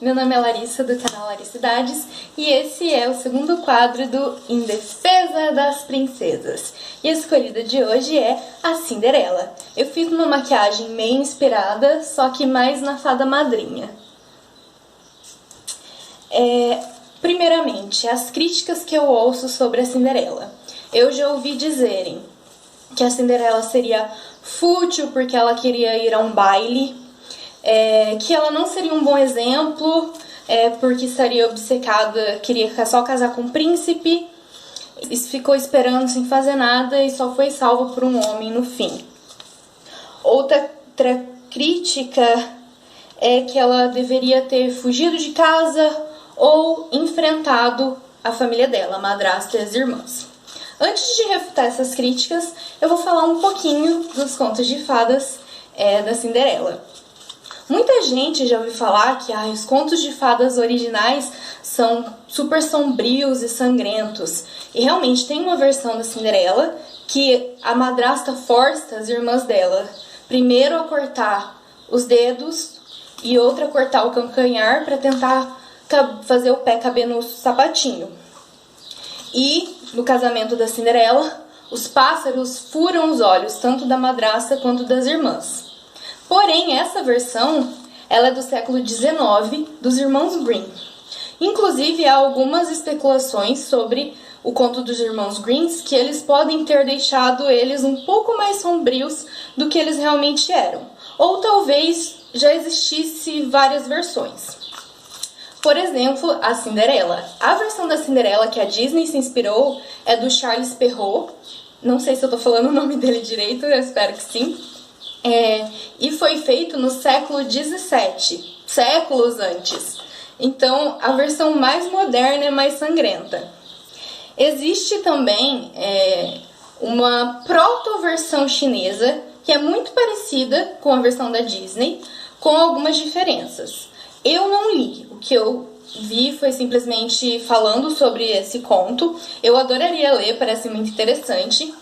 meu nome é Larissa, do canal Laricidades, e esse é o segundo quadro do Em Defesa das Princesas. E a escolhida de hoje é a Cinderela. Eu fiz uma maquiagem meio inspirada, só que mais na fada madrinha. Primeiramente, as críticas que eu ouço sobre a Cinderela. Eu já ouvi dizerem que a Cinderela seria fútil porque ela queria ir a um baile, que ela não seria um bom exemplo, porque estaria obcecada, queria só casar com o príncipe, e ficou esperando sem fazer nada e só foi salva por um homem no fim. Outra crítica é que ela deveria ter fugido de casa ou enfrentado a família dela, a madrasta e as irmãs. Antes de refutar essas críticas, eu vou falar um pouquinho dos contos de fadas da Cinderela. Muita gente já ouviu falar que os contos de fadas originais são super sombrios e sangrentos. E realmente tem uma versão da Cinderela que a madrasta força as irmãs dela primeiro a cortar os dedos e outra a cortar o calcanhar para tentar fazer o pé caber no sapatinho. E no casamento da Cinderela, os pássaros furam os olhos tanto da madrasta quanto das irmãs. Porém, essa versão ela é do século XIX, dos irmãos Grimm. Inclusive, há algumas especulações sobre o conto dos irmãos Grimm, que eles podem ter deixado eles um pouco mais sombrios do que eles realmente eram. Ou talvez já existisse várias versões. Por exemplo, a Cinderela. A versão da Cinderela que a Disney se inspirou é do Charles Perrault. Não sei se eu tô falando o nome dele direito, eu espero que sim. E foi feito no século XVII, séculos antes. Então, a versão mais moderna é mais sangrenta. Existe também uma proto-versão chinesa, que é muito parecida com a versão da Disney, com algumas diferenças. Eu não li, o que eu vi foi simplesmente falando sobre esse conto. Eu adoraria ler, parece muito interessante.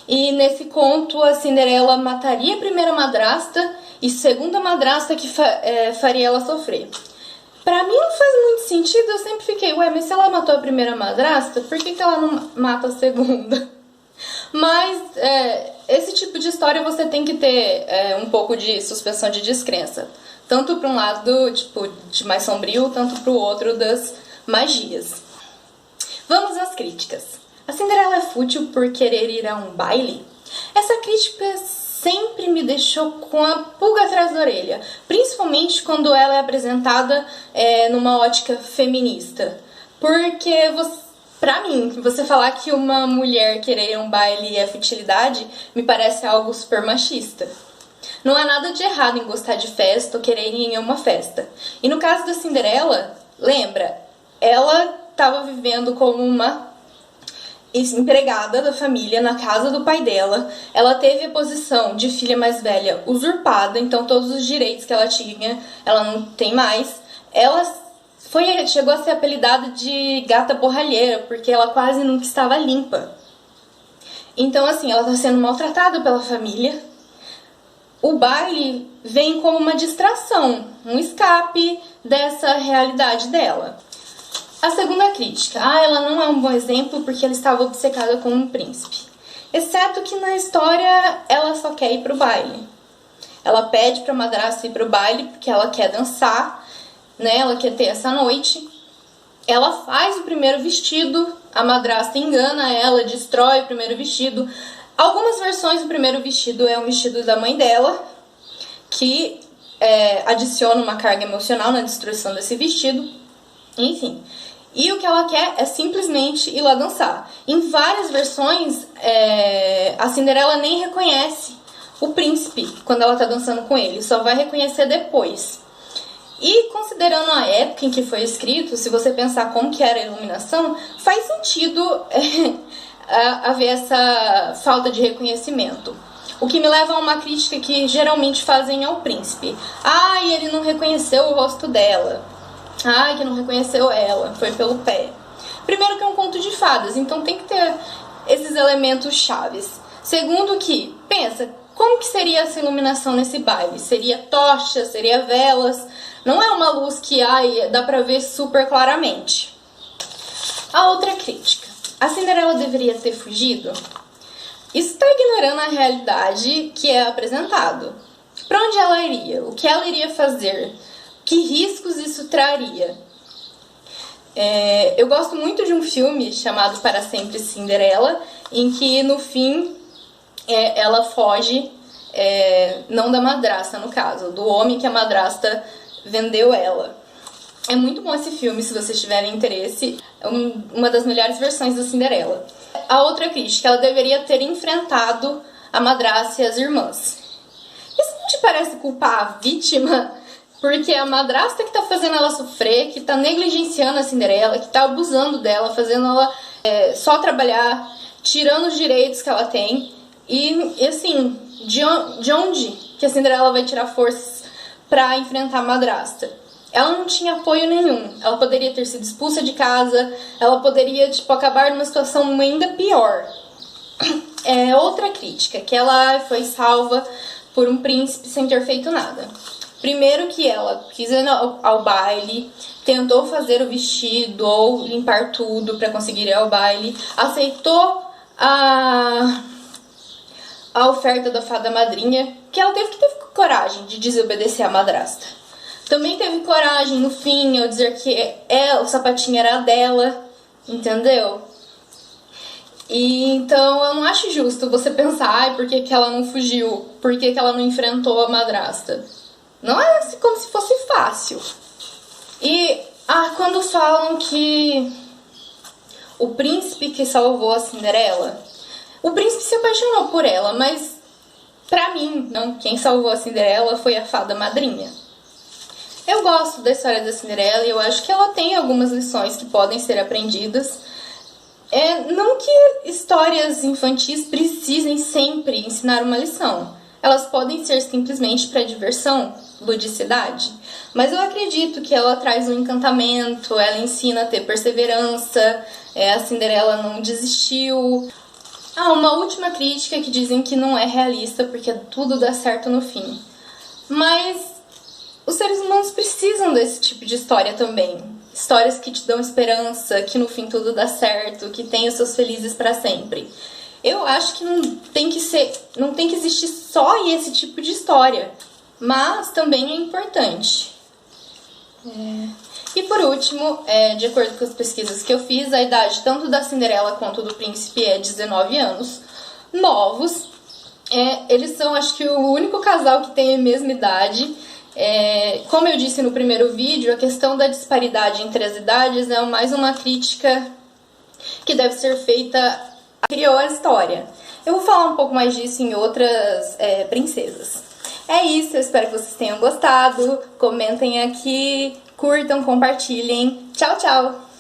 E nesse conto a Cinderela mataria a primeira madrasta e segunda madrasta que faria ela sofrer. Pra mim não faz muito sentido, eu sempre fiquei, mas se ela matou a primeira madrasta, por que ela não mata a segunda? Mas esse tipo de história você tem que ter um pouco de suspensão de descrença. Tanto para um lado de mais sombrio, tanto para o outro das magias. Vamos às críticas. A Cinderela é fútil por querer ir a um baile? Essa crítica sempre me deixou com a pulga atrás da orelha, principalmente quando ela é apresentada numa ótica feminista. Porque, pra mim, você falar que uma mulher querer ir a um baile é futilidade, me parece algo super machista. Não há nada de errado em gostar de festa ou querer ir em uma festa. E no caso da Cinderela, lembra, ela estava vivendo como uma empregada da família na casa do pai dela. Ela teve a posição de filha mais velha usurpada, então todos os direitos que ela tinha, ela não tem mais. Ela chegou a ser apelidada de gata borralheira, porque ela quase nunca estava limpa. Então, assim, ela está sendo maltratada pela família. O baile vem como uma distração, um escape dessa realidade dela. A segunda crítica. Ela não é um bom exemplo porque ela estava obcecada com um príncipe. Exceto que na história ela só quer ir pro baile. Ela pede pra madrasta ir pro baile porque ela quer dançar, né? Ela quer ter essa noite. Ela faz o primeiro vestido, a madrasta engana ela, destrói o primeiro vestido. Algumas versões do primeiro vestido é um vestido da mãe dela, que adiciona uma carga emocional na destruição desse vestido. Enfim. E o que ela quer é simplesmente ir lá dançar. Em várias versões, a Cinderela nem reconhece o príncipe quando ela tá dançando com ele. Só vai reconhecer depois. E considerando a época em que foi escrito, se você pensar como que era a iluminação, faz sentido haver essa falta de reconhecimento. O que me leva a uma crítica que geralmente fazem ao príncipe. Ele não reconheceu o rosto dela. Que não reconheceu ela, foi pelo pé. Primeiro que é um conto de fadas, então tem que ter esses elementos chaves. Segundo que, pensa, como que seria essa iluminação nesse baile? Seria tocha, seria velas? Não é uma luz que dá pra ver super claramente. A outra crítica. A Cinderela deveria ter fugido? Isso está ignorando a realidade que é apresentado. Para onde ela iria? O que ela iria fazer? Que riscos isso traria? Eu gosto muito de um filme chamado Para Sempre Cinderela, em que no fim ela foge, não da madrasta no caso, do homem que a madrasta vendeu ela. É muito bom esse filme, se vocês tiverem interesse. É uma das melhores versões da Cinderela. A outra crítica, ela deveria ter enfrentado a madrasta e as irmãs. Isso não te parece culpar a vítima? Porque é a madrasta que tá fazendo ela sofrer, que tá negligenciando a Cinderela, que tá abusando dela, fazendo ela só trabalhar, tirando os direitos que ela tem. E assim, de onde que a Cinderela vai tirar forças pra enfrentar a madrasta? Ela não tinha apoio nenhum. Ela poderia ter sido expulsa de casa, ela poderia, acabar numa situação ainda pior. Outra crítica, que ela foi salva por um príncipe sem ter feito nada. Primeiro que ela quis ir ao baile, tentou fazer o vestido ou limpar tudo para conseguir ir ao baile, aceitou a oferta da fada madrinha, que ela teve que ter coragem de desobedecer a madrasta. Também teve coragem no fim ao dizer que o sapatinho era dela, entendeu? E então eu não acho justo você pensar, por que ela não fugiu? Por que ela não enfrentou a madrasta? Não é como se fosse fácil. E quando falam que o príncipe que salvou a Cinderela, o príncipe se apaixonou por ela, mas pra mim, não, quem salvou a Cinderela foi a fada madrinha. Eu gosto da história da Cinderela e eu acho que ela tem algumas lições que podem ser aprendidas. Não que histórias infantis precisem sempre ensinar uma lição. Elas podem ser simplesmente para diversão, ludicidade. Mas eu acredito que ela traz um encantamento, ela ensina a ter perseverança, a Cinderela não desistiu. Uma última crítica que dizem que não é realista porque tudo dá certo no fim. Mas os seres humanos precisam desse tipo de história também. Histórias que te dão esperança, que no fim tudo dá certo, que tem os seus felizes para sempre. Eu acho que não tem que existir só esse tipo de história, mas também é importante. E por último, de acordo com as pesquisas que eu fiz, a idade tanto da Cinderela quanto do príncipe é 19 anos novos. Eles são, acho que, o único casal que tem a mesma idade. Como eu disse no primeiro vídeo, a questão da disparidade entre as idades é mais uma crítica que deve ser feita a criou a história. Eu vou falar um pouco mais disso em outras princesas. É isso, eu espero que vocês tenham gostado. Comentem aqui, curtam, compartilhem. Tchau, tchau!